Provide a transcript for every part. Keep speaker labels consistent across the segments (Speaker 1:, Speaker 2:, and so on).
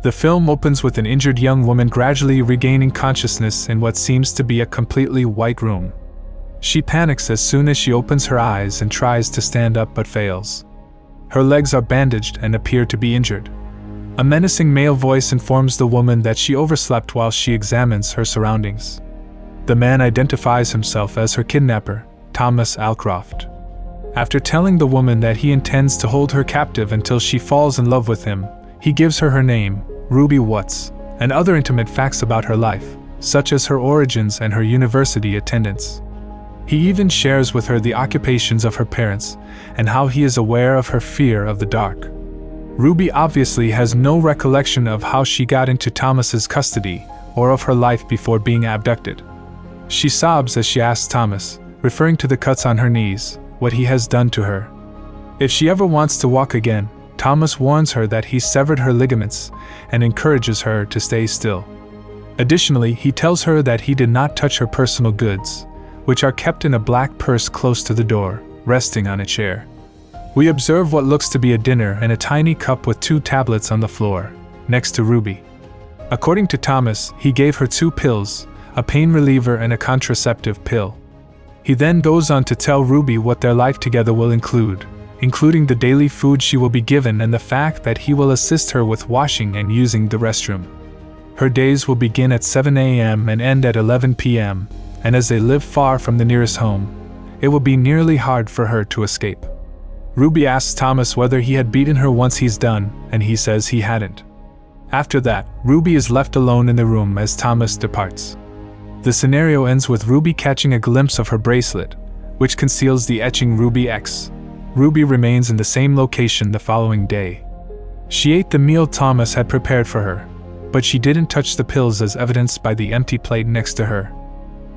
Speaker 1: The film opens with an injured young woman gradually regaining consciousness in what seems to be a completely white room. She panics as soon as she opens her eyes and tries to stand up but fails. Her legs are bandaged and appear to be injured. A menacing male voice informs the woman that she overslept while she examines her surroundings. The man identifies himself as her kidnapper, Thomas Alcroft. After telling the woman that he intends to hold her captive until she falls in love with him, he gives her name, Ruby Watts, and other intimate facts about her life, such as her origins and her university attendance. He even shares with her the occupations of her parents and how he is aware of her fear of the dark. Ruby obviously has no recollection of how she got into Thomas's custody or of her life before being abducted. She sobs as she asks Thomas, referring to the cuts on her knees, what he has done to her. If she ever wants to walk again, Thomas warns her that he severed her ligaments and encourages her to stay still. Additionally, he tells her that he did not touch her personal goods, which are kept in a black purse close to the door, resting on a chair. We observe what looks to be a dinner and a tiny cup with 2 tablets on the floor, next to Ruby. According to Thomas, he gave her 2 pills, a pain reliever and a contraceptive pill. He then goes on to tell Ruby what their life together will include, including the daily food she will be given and the fact that he will assist her with washing and using the restroom. Her days will begin at 7 a.m. and end at 11 p.m., and as they live far from the nearest home, it will be nearly hard for her to escape. Ruby asks Thomas whether he had beaten her once he's done, and he says he hadn't. After that, Ruby is left alone in the room as Thomas departs. The scenario ends with Ruby catching a glimpse of her bracelet, which conceals the etching Ruby X. Ruby remains in the same location the following day. She ate the meal Thomas had prepared for her, but she didn't touch the pills as evidenced by the empty plate next to her.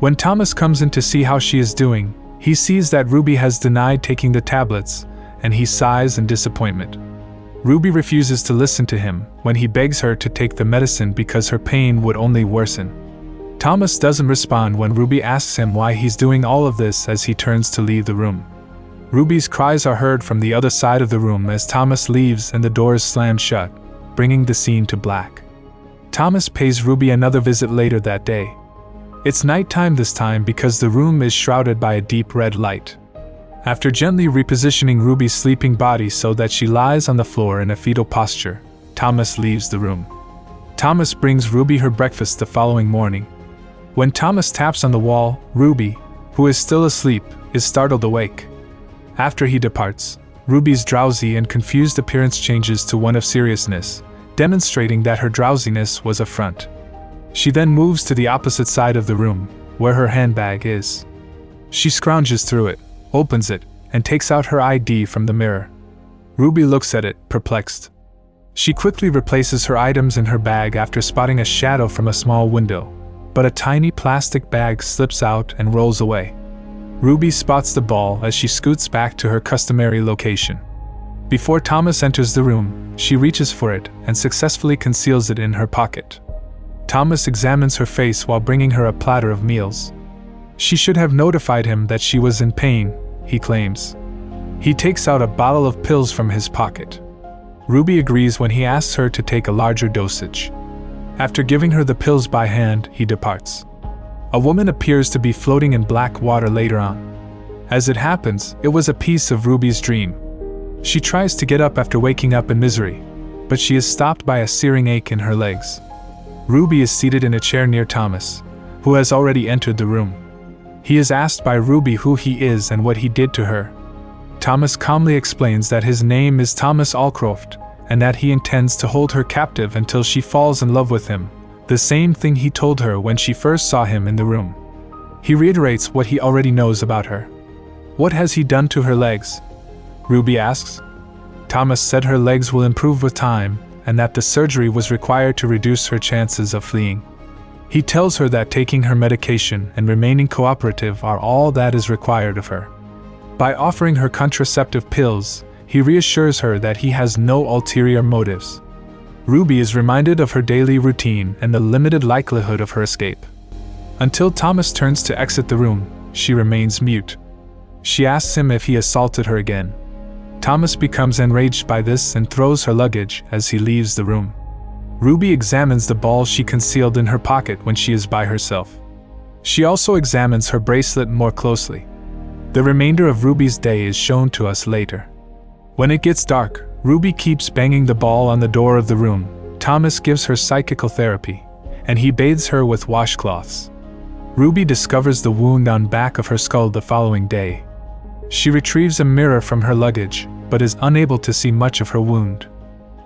Speaker 1: When Thomas comes in to see how she is doing, he sees that Ruby has denied taking the tablets, and he sighs in disappointment. Ruby refuses to listen to him when he begs her to take the medicine because her pain would only worsen. Thomas doesn't respond when Ruby asks him why he's doing all of this as he turns to leave the room. Ruby's cries are heard from the other side of the room as Thomas leaves and the doors slam shut, bringing the scene to black. Thomas pays Ruby another visit later that day. It's nighttime this time because the room is shrouded by a deep red light. After gently repositioning Ruby's sleeping body so that she lies on the floor in a fetal posture, Thomas leaves the room. Thomas brings Ruby her breakfast the following morning. When Thomas taps on the wall, Ruby, who is still asleep, is startled awake. After he departs, Ruby's drowsy and confused appearance changes to one of seriousness, demonstrating that her drowsiness was a front. She then moves to the opposite side of the room, where her handbag is. She scrounges through it, opens it, and takes out her ID from the mirror. Ruby looks at it, perplexed. She quickly replaces her items in her bag after spotting a shadow from a small window, but a tiny plastic bag slips out and rolls away. Ruby spots the ball as she scoots back to her customary location. Before Thomas enters the room, she reaches for it and successfully conceals it in her pocket. Thomas examines her face while bringing her a platter of meals. She should have notified him that she was in pain, he claims. He takes out a bottle of pills from his pocket. Ruby agrees when he asks her to take a larger dosage. After giving her the pills by hand, he departs. A woman appears to be floating in black water later on. As it happens, it was a piece of Ruby's dream. She tries to get up after waking up in misery, but she is stopped by a searing ache in her legs. Ruby is seated in a chair near Thomas, who has already entered the room. He is asked by Ruby who he is and what he did to her. Thomas calmly explains that his name is Thomas Alcroft, and that he intends to hold her captive until she falls in love with him, the same thing he told her when she first saw him in the room. He reiterates what he already knows about her. What has he done to her legs? Ruby asks. Thomas said her legs will improve with time, and that the surgery was required to reduce her chances of fleeing. He tells her that taking her medication and remaining cooperative are all that is required of her. By offering her contraceptive pills, he reassures her that he has no ulterior motives. Ruby is reminded of her daily routine and the limited likelihood of her escape. Until Thomas turns to exit the room, she remains mute. She asks him if he assaulted her again. Thomas becomes enraged by this and throws her luggage as he leaves the room. Ruby examines the ball she concealed in her pocket when she is by herself. She also examines her bracelet more closely. The remainder of Ruby's day is shown to us later. When it gets dark, Ruby keeps banging the ball on the door of the room. Thomas gives her psychical therapy, and he bathes her with washcloths. Ruby discovers the wound on back of her skull the following day. She retrieves a mirror from her luggage, but is unable to see much of her wound.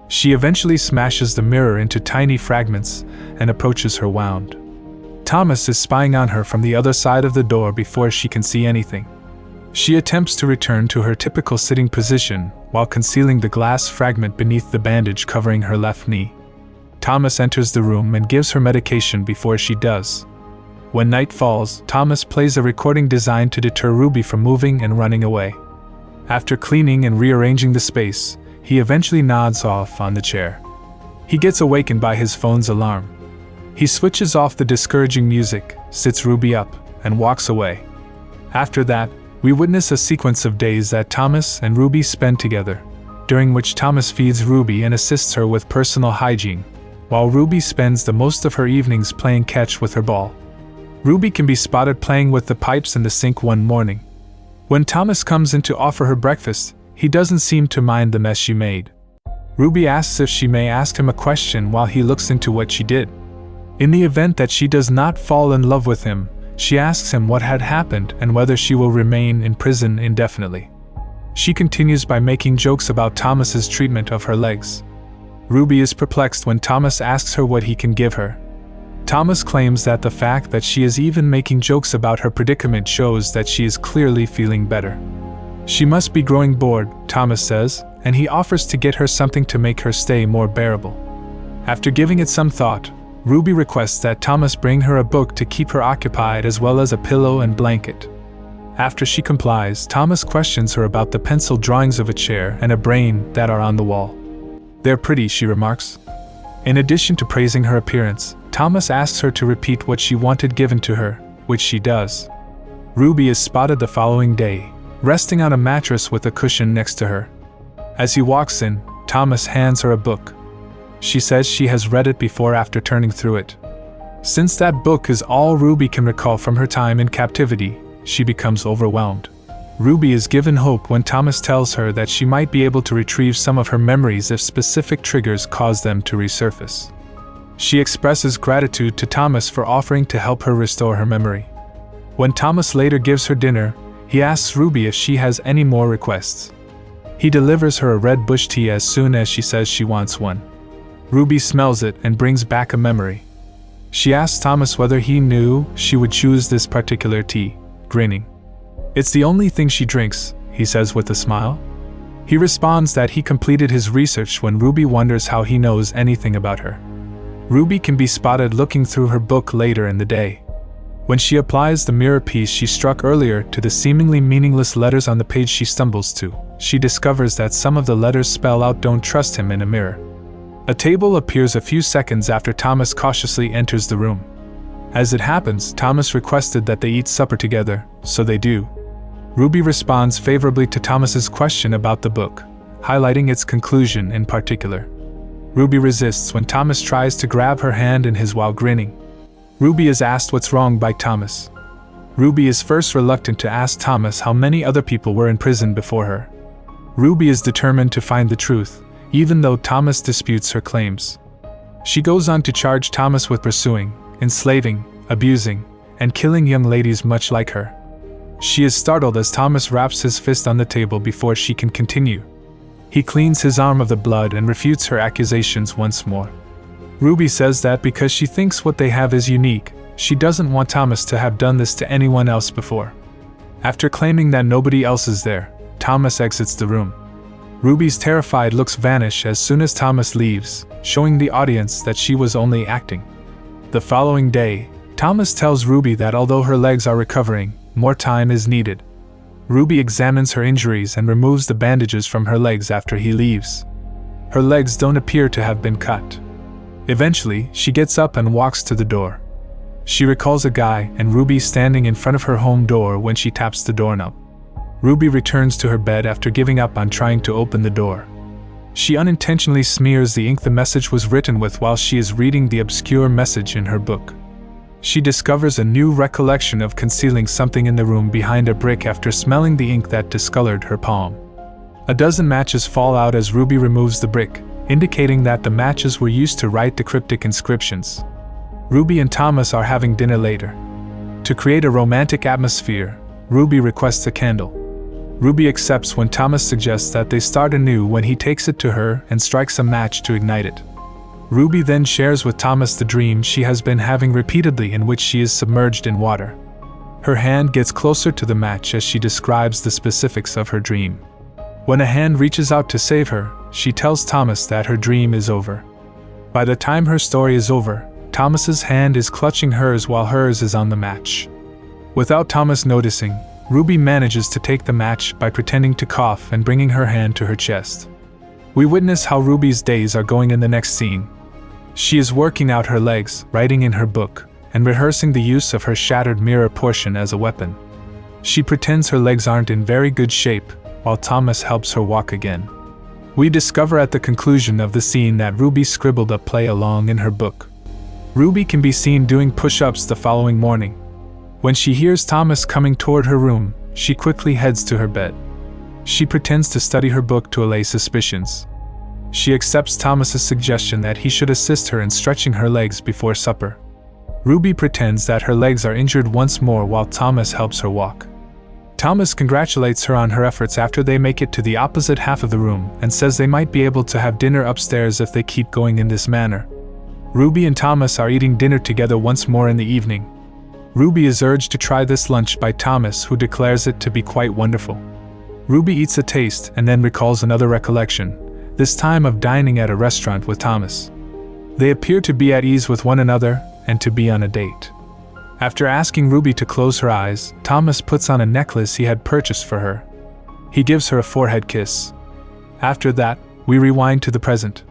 Speaker 1: She eventually smashes the mirror into tiny fragments and approaches her wound. Thomas is spying on her from the other side of the door before she can see anything. She attempts to return to her typical sitting position while concealing the glass fragment beneath the bandage covering her left knee. Thomas enters the room and gives her medication before she does. When night falls, Thomas plays a recording designed to deter Ruby from moving and running away. After cleaning and rearranging the space, he eventually nods off on the chair. He gets awakened by his phone's alarm. He switches off the discouraging music, sits Ruby up, and walks away. After that, we witness a sequence of days that Thomas and Ruby spend together, during which Thomas feeds Ruby and assists her with personal hygiene, while Ruby spends the most of her evenings playing catch with her ball. Ruby can be spotted playing with the pipes in the sink one morning. When Thomas comes in to offer her breakfast, he doesn't seem to mind the mess she made. Ruby asks if she may ask him a question while he looks into what she did. In the event that she does not fall in love with him, she asks him what had happened and whether she will remain in prison indefinitely. She continues by making jokes about Thomas's treatment of her legs. Ruby is perplexed when Thomas asks her what he can give her. Thomas claims that the fact that she is even making jokes about her predicament shows that she is clearly feeling better. She must be growing bored, Thomas says, and he offers to get her something to make her stay more bearable. After giving it some thought, Ruby requests that Thomas bring her a book to keep her occupied as well as a pillow and blanket. After she complies, Thomas questions her about the pencil drawings of a chair and a brain that are on the wall. "They're pretty," she remarks. In addition to praising her appearance, Thomas asks her to repeat what she wanted given to her, which she does. Ruby is spotted the following day, resting on a mattress with a cushion next to her. As he walks in, Thomas hands her a book. She says she has read it before after turning through it. Since that book is all Ruby can recall from her time in captivity, she becomes overwhelmed. Ruby is given hope when Thomas tells her that she might be able to retrieve some of her memories if specific triggers cause them to resurface. She expresses gratitude to Thomas for offering to help her restore her memory. When Thomas later gives her dinner, he asks Ruby if she has any more requests. He delivers her a red bush tea as soon as she says she wants one. Ruby smells it and brings back a memory. She asks Thomas whether he knew she would choose this particular tea, grinning. "It's the only thing she drinks," he says with a smile. He responds that he completed his research when Ruby wonders how he knows anything about her. Ruby can be spotted looking through her book later in the day. When she applies the mirror piece she struck earlier to the seemingly meaningless letters on the page she stumbles to, she discovers that some of the letters spell out "Don't trust him" in a mirror. A table appears a few seconds after Thomas cautiously enters the room. As it happens, Thomas requested that they eat supper together, so they do. Ruby responds favorably to Thomas's question about the book, highlighting its conclusion in particular. Ruby resists when Thomas tries to grab her hand in his while grinning. Ruby is asked what's wrong by Thomas. Ruby is first reluctant to ask Thomas how many other people were in prison before her. Ruby is determined to find the truth, even though Thomas disputes her claims. She goes on to charge Thomas with pursuing, enslaving, abusing, and killing young ladies much like her. She is startled as Thomas raps his fist on the table before she can continue. He cleans his arm of the blood and refutes her accusations once more. Ruby says that because she thinks what they have is unique, she doesn't want Thomas to have done this to anyone else before. After claiming that nobody else is there, Thomas exits the room. Ruby's terrified looks vanish as soon as Thomas leaves, showing the audience that she was only acting. The following day, Thomas tells Ruby that although her legs are recovering, more time is needed. Ruby examines her injuries and removes the bandages from her legs after he leaves. Her legs don't appear to have been cut. Eventually, she gets up and walks to the door. She recalls a guy and Ruby standing in front of her home door when she taps the doorknob. Ruby returns to her bed after giving up on trying to open the door. She unintentionally smears the ink the message was written with while she is reading the obscure message in her book. She discovers a new recollection of concealing something in the room behind a brick after smelling the ink that discolored her palm. A dozen matches fall out as Ruby removes the brick, indicating that the matches were used to write the cryptic inscriptions. Ruby and Thomas are having dinner later. To create a romantic atmosphere, Ruby requests a candle. Ruby accepts when Thomas suggests that they start anew when he takes it to her and strikes a match to ignite it. Ruby then shares with Thomas the dream she has been having repeatedly in which she is submerged in water. Her hand gets closer to the match as she describes the specifics of her dream. When a hand reaches out to save her, she tells Thomas that her dream is over. By the time her story is over, Thomas's hand is clutching hers while hers is on the match. Without Thomas noticing, Ruby manages to take the match by pretending to cough and bringing her hand to her chest. We witness how Ruby's days are going in the next scene. She is working out her legs, writing in her book, and rehearsing the use of her shattered mirror portion as a weapon. She pretends her legs aren't in very good shape, while Thomas helps her walk again. We discover at the conclusion of the scene that Ruby scribbled a play along in her book. Ruby can be seen doing push-ups the following morning. When she hears Thomas coming toward her room, she quickly heads to her bed. She pretends to study her book to allay suspicions. She accepts Thomas's suggestion that he should assist her in stretching her legs before supper. Ruby pretends that her legs are injured once more while Thomas helps her walk. Thomas congratulates her on her efforts after they make it to the opposite half of the room and says they might be able to have dinner upstairs if they keep going in this manner. Ruby and Thomas are eating dinner together once more in the evening. Ruby is urged to try this lunch by Thomas, who declares it to be quite wonderful. Ruby eats a taste and then recalls another recollection, this time of dining at a restaurant with Thomas. They appear to be at ease with one another and to be on a date. After asking Ruby to close her eyes, Thomas puts on a necklace he had purchased for her. He gives her a forehead kiss. After that, we rewind to the present.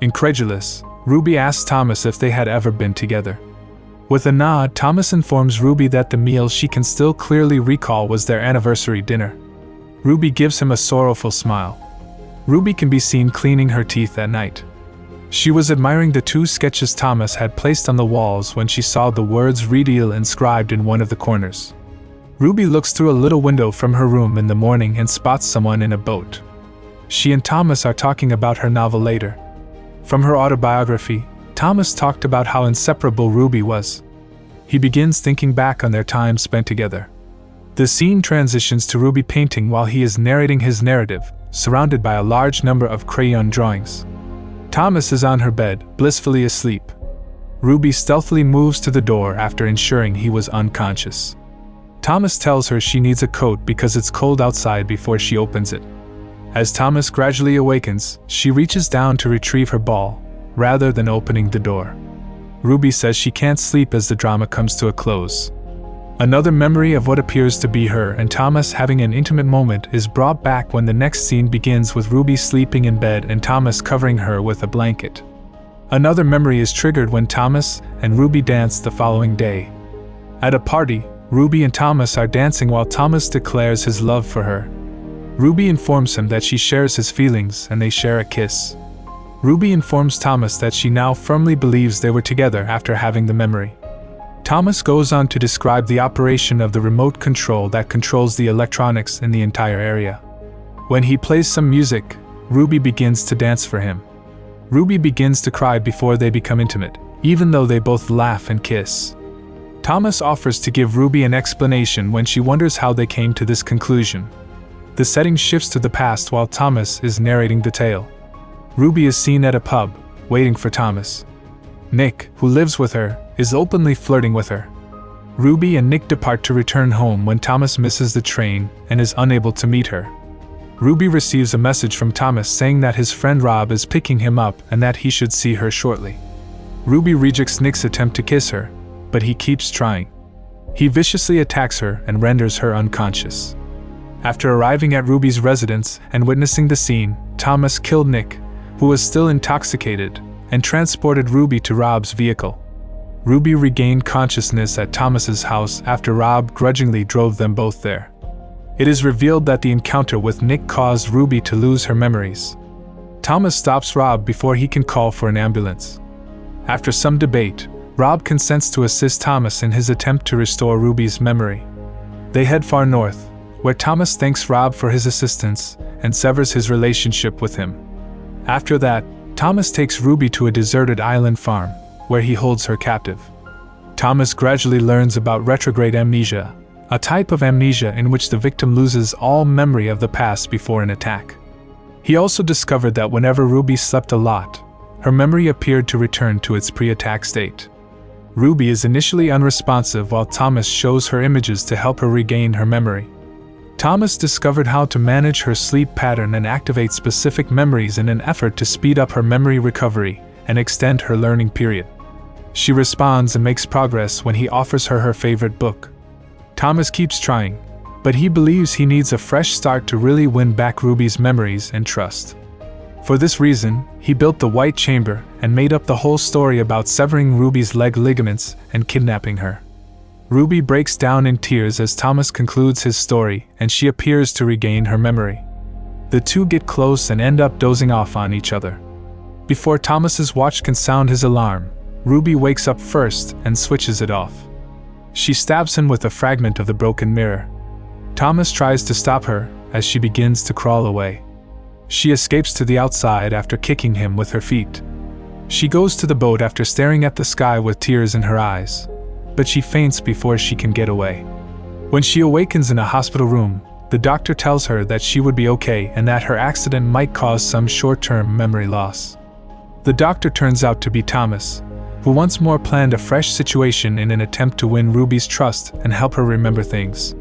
Speaker 1: Incredulous, Ruby asks Thomas if they had ever been together. With a nod, Thomas informs Ruby that the meal she can still clearly recall was their anniversary dinner. Ruby gives him a sorrowful smile. Ruby can be seen cleaning her teeth at night. She was admiring the two sketches Thomas had placed on the walls when she saw the words "Redeal" inscribed in one of the corners. Ruby looks through a little window from her room in the morning and spots someone in a boat. She and Thomas are talking about her novel later. From her autobiography, Thomas talked about how inseparable Ruby was. He begins thinking back on their time spent together. The scene transitions to Ruby painting while he is narrating his narrative, surrounded by a large number of crayon drawings. Thomas is on her bed, blissfully asleep. Ruby stealthily moves to the door after ensuring he was unconscious. Thomas tells her she needs a coat because it's cold outside before she opens it. As Thomas gradually awakens, she reaches down to retrieve her ball, rather than opening the door. Ruby says she can't sleep as the drama comes to a close. Another memory of what appears to be her and Thomas having an intimate moment is brought back when the next scene begins with Ruby sleeping in bed and Thomas covering her with a blanket. Another memory is triggered when Thomas and Ruby dance the following day. At a party, Ruby and Thomas are dancing while Thomas declares his love for her. Ruby informs him that she shares his feelings and they share a kiss. Ruby informs Thomas that she now firmly believes they were together after having the memory. Thomas goes on to describe the operation of the remote control that controls the electronics in the entire area. When he plays some music, Ruby begins to dance for him. Ruby begins to cry before they become intimate, even though they both laugh and kiss. Thomas offers to give Ruby an explanation when she wonders how they came to this conclusion. The setting shifts to the past while Thomas is narrating the tale. Ruby is seen at a pub, waiting for Thomas. Nick, who lives with her, is openly flirting with her. Ruby and Nick depart to return home when Thomas misses the train and is unable to meet her. Ruby receives a message from Thomas saying that his friend Rob is picking him up and that he should see her shortly. Ruby rejects Nick's attempt to kiss her, but he keeps trying. He viciously attacks her and renders her unconscious. After arriving at Ruby's residence and witnessing the scene, Thomas killed Nick, who was still intoxicated, and transported Ruby to Rob's vehicle. Ruby regained consciousness at Thomas's house after Rob grudgingly drove them both there. It is revealed that the encounter with Nick caused Ruby to lose her memories. Thomas stops Rob before he can call for an ambulance. After some debate, Rob consents to assist Thomas in his attempt to restore Ruby's memory. They head far north, where Thomas thanks Rob for his assistance and severs his relationship with him. After that, Thomas takes Ruby to a deserted island farm, where he holds her captive. Thomas gradually learns about retrograde amnesia, a type of amnesia in which the victim loses all memory of the past before an attack. He also discovered that whenever Ruby slept a lot, her memory appeared to return to its pre-attack state. Ruby is initially unresponsive while Thomas shows her images to help her regain her memory. Thomas discovered how to manage her sleep pattern and activate specific memories in an effort to speed up her memory recovery and extend her learning period. She responds and makes progress when he offers her her favorite book. Thomas keeps trying, but he believes he needs a fresh start to really win back Ruby's memories and trust. For this reason, he built the White Chamber and made up the whole story about severing Ruby's leg ligaments and kidnapping her. Ruby breaks down in tears as Thomas concludes his story, and she appears to regain her memory. The two get close and end up dozing off on each other. Before Thomas's watch can sound his alarm, Ruby wakes up first and switches it off. She stabs him with a fragment of the broken mirror. Thomas tries to stop her as she begins to crawl away. She escapes to the outside after kicking him with her feet. She goes to the boat after staring at the sky with tears in her eyes, but she faints before she can get away. When she awakens in a hospital room, the doctor tells her that she would be okay and that her accident might cause some short-term memory loss. The doctor turns out to be Thomas, who once more planned a fresh situation in an attempt to win Ruby's trust and help her remember things.